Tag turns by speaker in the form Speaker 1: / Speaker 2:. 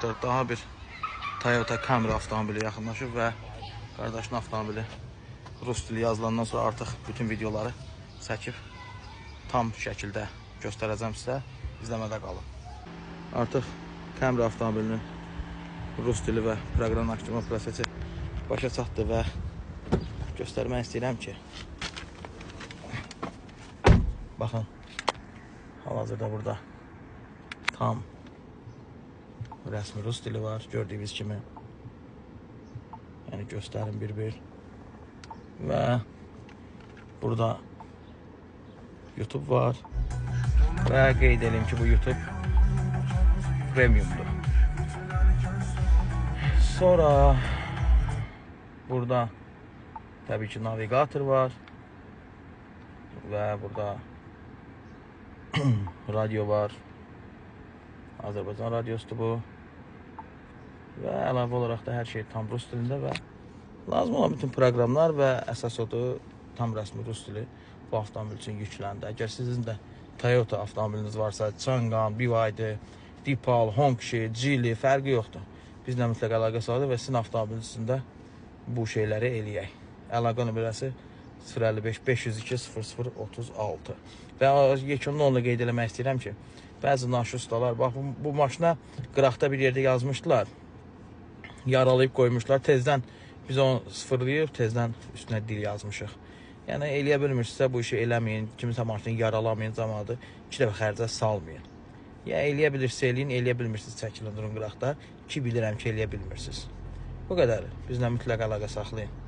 Speaker 1: Daha bir Toyota Camry avtomobili yaxınlaşıb və qardaşın avtomobili rus dili yazılandan sonra artıq bütün videoları çəkib tam şəkildə göstərəcəm sizə. İzləmədə qalın. Artıq Camry avtomobilinin rus dili və proqramlaşdırma prosesi başa çatdı və göstərmək istəyirəm ki, baxın, hal-hazırda burada tam rəsmi rus dili var, gördüyünüz kimi. Yəni göstərim bir-bir. Və burada YouTube var. Və qeyd edeyim ki, bu YouTube premiumdur. Sonra burada təbii ki navigator var. Və burada radio var. Azərbaycan radiosudur bu. Və əlavə olaraq da hər şey tam rus dilində və lazım olan bütün proqramlar və əsas odur tam rəsmi rus dili bu avtomobil üçün yükləndi. Əgər sizin də Toyota avtomobiliniz varsa, Changan, BYD, Deepal, Hongqi, Geely fərqi yoxdur. Bizlə mütləq əlaqə saxlayın və sizin avtomobilinizdə bu şeyləri eləyək. Əlaqə nömrəsi 055 502 0036. Və yekunlu onu qeyd eləmək istəyirəm ki, bəzi naşı ustalar, bax bu maşına qıraqda bir yerdə yazmışdılar, yaralayıb qoymuşlar, tezdən biz onu sıfırlayıb, tezdən üstünə dil yazmışıq. Yəni, eləyə bilmirsinizsə bu işi eləməyin, kimisə maşını yaralamayın, camaatı 2 dəfə xərcə salmayın. Ya eləyə bilirsinizsə eləyin, eləyə bilmirsiniz çəkilin, durun qıraqda ki, bilirəm ki, eləyə bilmirsiniz. Bu qədər, bizlə mütləq əlaqə saxlayın.